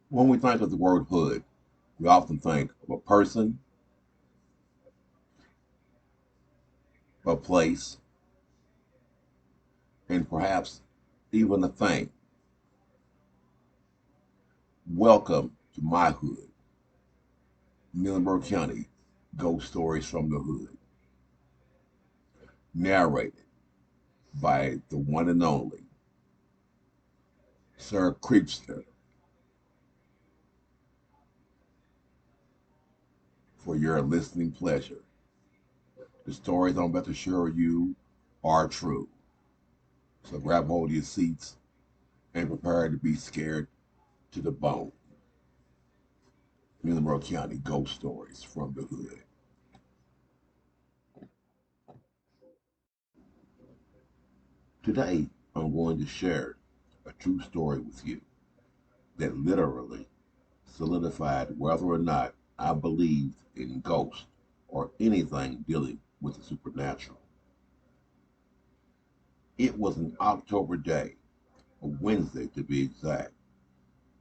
When we think of the word hood, we often think of a person, a place, and perhaps even a thing. Welcome to my hood, Muhlenberg County, Ghost Stories from the Hood, narrated by the one and only Sir Creepsta for your listening pleasure. The stories I'm about to share with you are true. So grab hold of your seats and prepare to be scared to the bone. Muhlenberg County Ghost Stories from the Hood. Today, I'm going to share a true story with you that literally solidified whether or not I believed in ghosts or anything dealing with the supernatural. It was an October day, a Wednesday to be exact.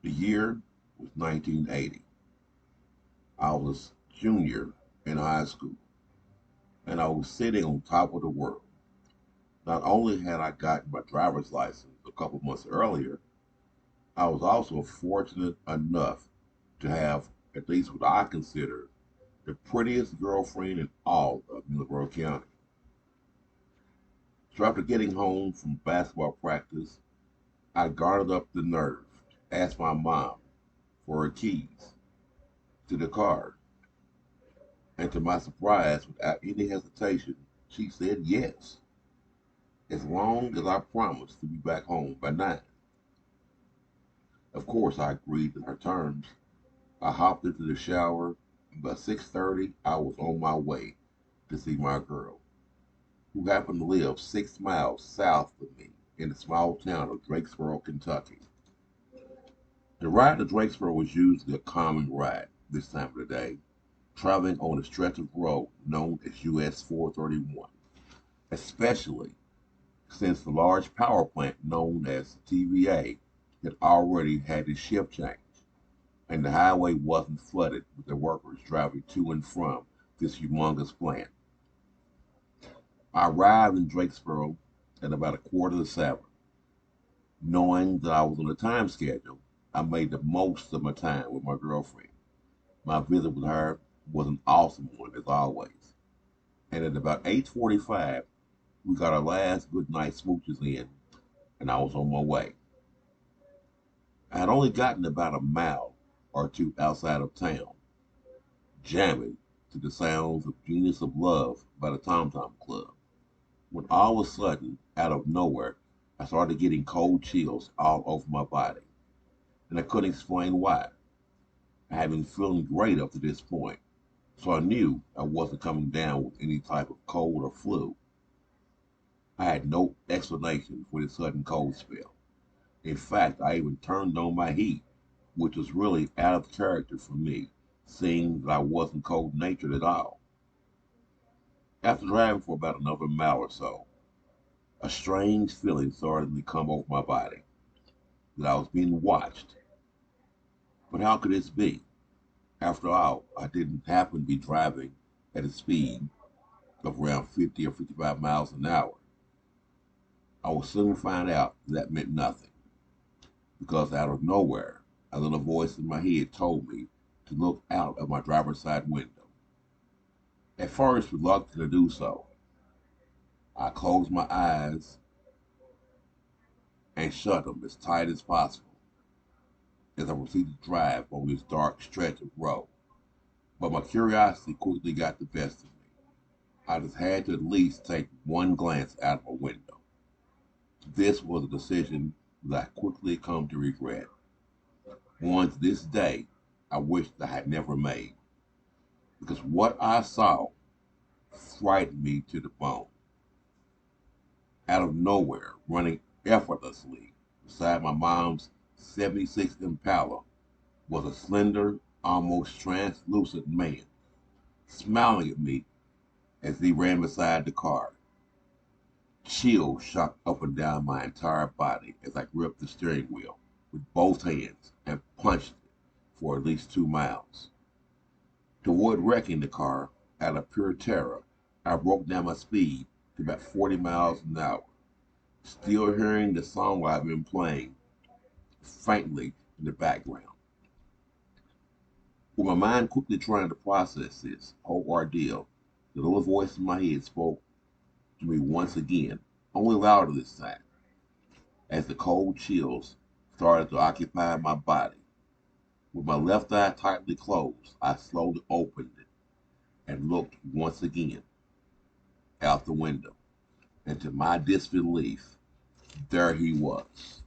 The year was 1980. I was a junior in high school, and I was sitting on top of the world. Not only had I gotten my driver's license a couple months earlier, I was also fortunate enough to have at least what I consider the prettiest girlfriend in all of Muhlenberg County. So after getting home from basketball practice, I garnered up the nerve to ask my mom for her keys to the car. And to my surprise, without any hesitation, she said yes, as long as I promised to be back home by 9. Of course, I agreed to her terms. I hopped into the shower, and by 6:30, I was on my way to see my girl, who happened to live 6 miles south of me in the small town of Drakesboro, Kentucky. The ride to Drakesboro was usually a common ride this time of the day, traveling on a stretch of road known as US 431, especially since the large power plant known as TVA had already had its shift change, and the highway wasn't flooded with the workers driving to and from this humongous plant. I arrived in Drakesboro at about a quarter to 7. Knowing that I was on a time schedule, I made the most of my time with my girlfriend. My visit with her was an awesome one, as always. And at about 8:45, we got our last good night smooches in, and I was on my way. I had only gotten about a mile or two outside of town, jamming to the sounds of Genius of Love by the Tom Tom Club, when all of a sudden, out of nowhere, I started getting cold chills all over my body, and I couldn't explain why. I had been feeling great up to this point, so I knew I wasn't coming down with any type of cold or flu. I had no explanation for this sudden cold spell. In fact, I even turned on my heat, which was really out of character for me, seeing that I wasn't cold natured at all. After driving for about another mile or so, a strange feeling started to come over my body, that I was being watched. But how could this be? After all, I didn't happen to be driving at a speed of around 50 or 55 miles an hour. I would soon find out that meant nothing, because out of nowhere, a little voice in my head told me to look out of my driver's side window. At first, reluctant to do so, I closed my eyes and shut them as tight as possible as I proceeded to drive on this dark stretch of road. But my curiosity quickly got the best of me. I just had to at least take one glance out of my window. This was a decision that I quickly come to regret. One to this day I wish I had never made, because what I saw frightened me to the bone. Out of nowhere, running effortlessly beside my mom's '76 Impala, was a slender, almost translucent man, smiling at me as he ran beside the car. Chills shot up and down my entire body as I gripped the steering wheel with both hands and punched it. for at least 2 miles. To avoid wrecking the car, out of pure terror, I broke down my speed to about 40 miles an hour, still hearing the song I've been playing faintly in the background. With my mind quickly trying to process this whole ordeal, the little voice in my head spoke to me once again, only louder this time, as the cold chills started to occupy my body. With my left eye tightly closed, I slowly opened it and looked once again out the window. And to my disbelief, there he was,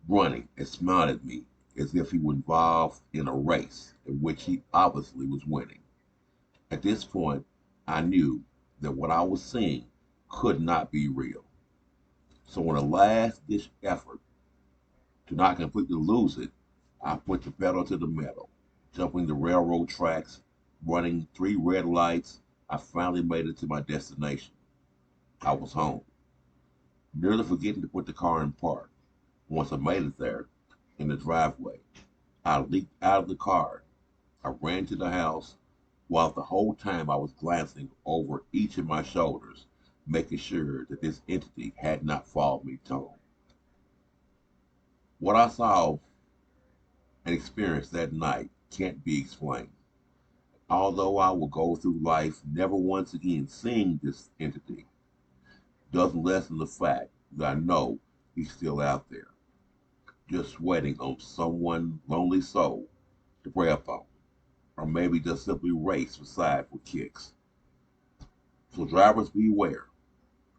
running and smiled at me as if he was involved in a race in which he obviously was winning. At this point, I knew that what I was seeing could not be real. So in a last-ditch effort to not completely lose it, I put the pedal to the metal, jumping the railroad tracks, running 3 red lights. I finally made it to my destination. I was home, nearly forgetting to put the car in park. Once I made it there, in the driveway, I leaped out of the car. I ran to the house, while the whole time I was glancing over each of my shoulders, making sure that this entity had not followed me home. What I saw and experienced that night can't be explained. Although I will go through life never once again seeing this entity, doesn't lessen the fact that I know he's still out there, just waiting on someone lonely soul to prey upon, or maybe just simply race beside for kicks. So drivers beware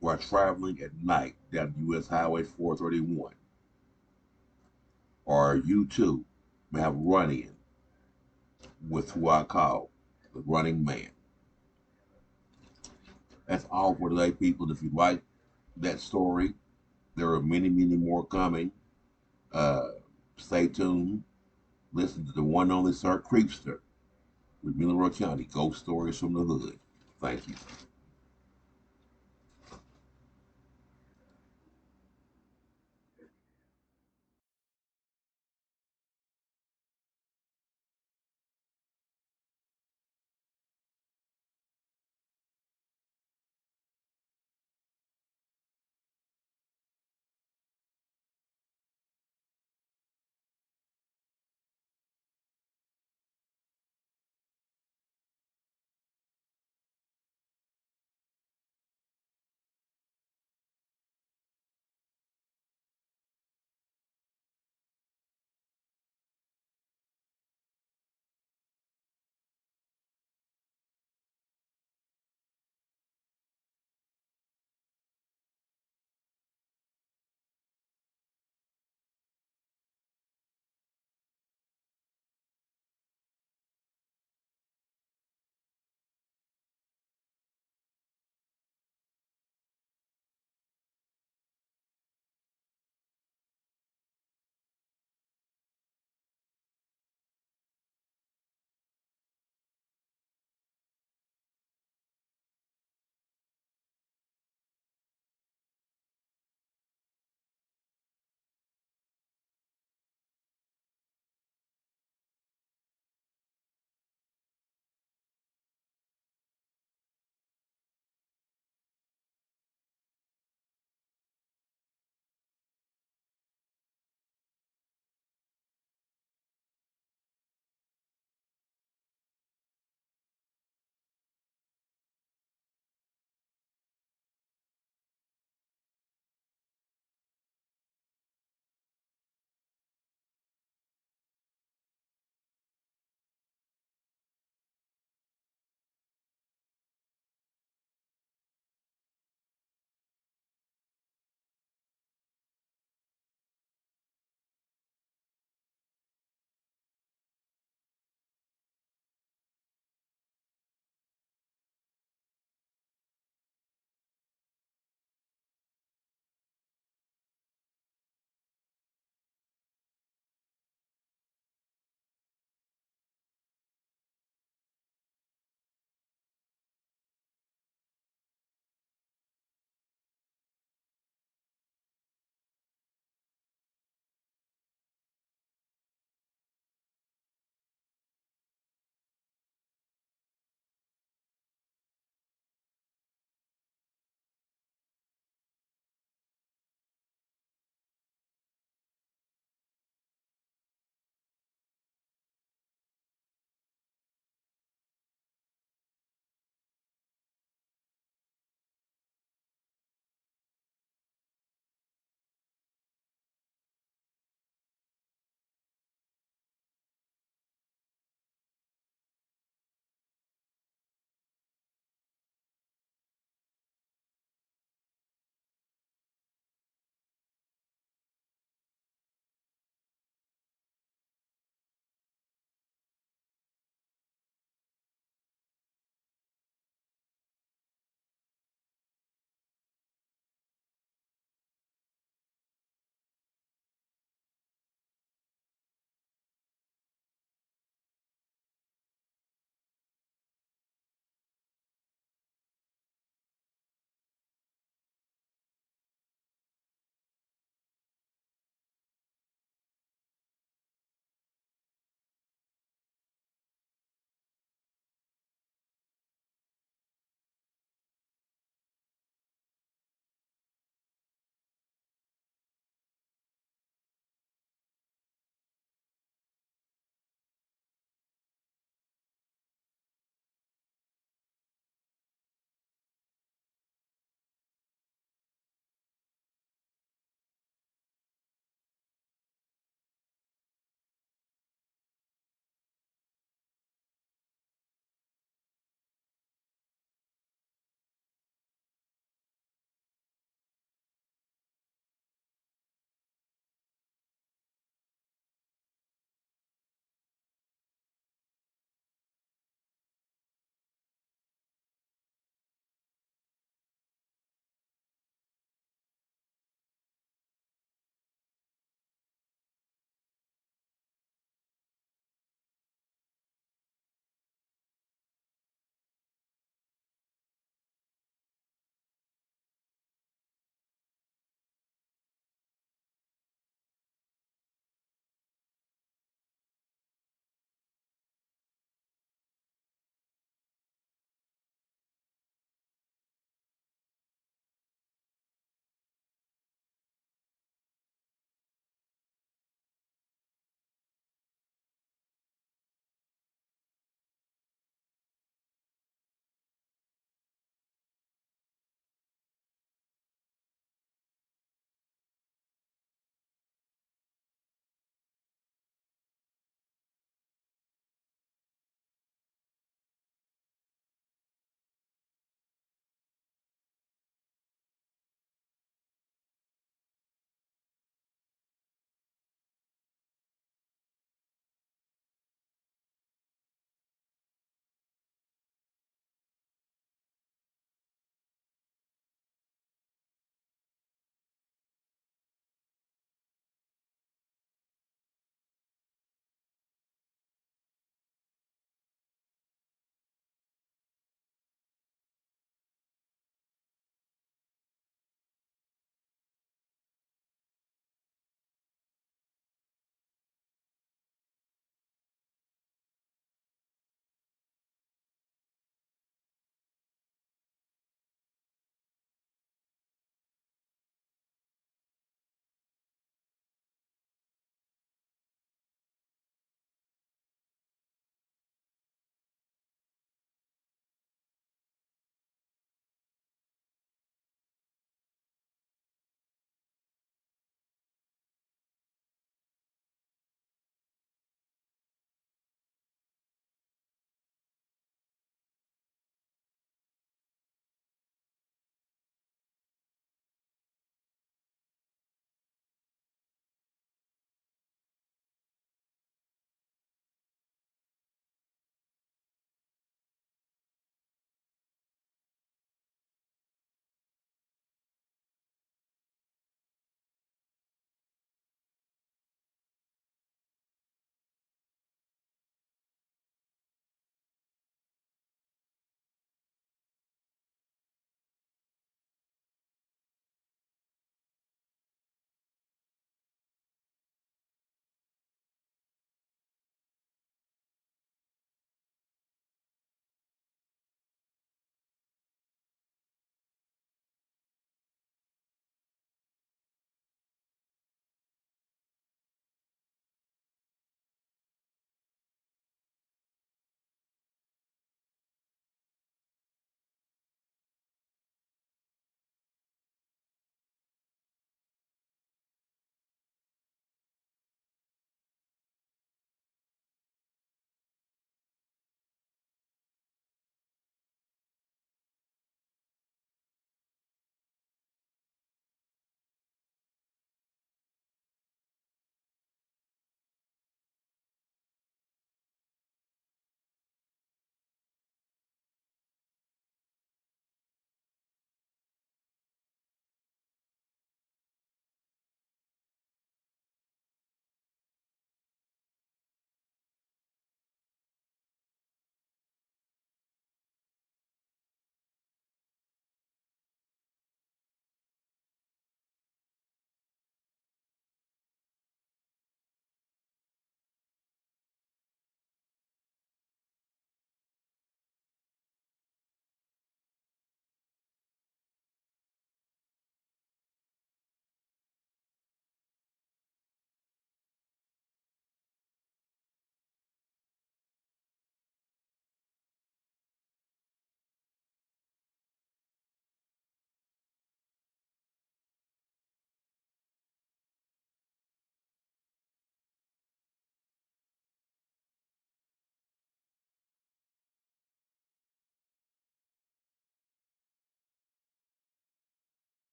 who are traveling at night down US Highway 431, or you too may have run in with who I call the running man. That's all for today, people. If you like that story, there are many, many more coming. Uh, Stay tuned. Listen to the one and only Sir Creepsta with Muhlenberg County Ghost Stories from the Hood. Thank you.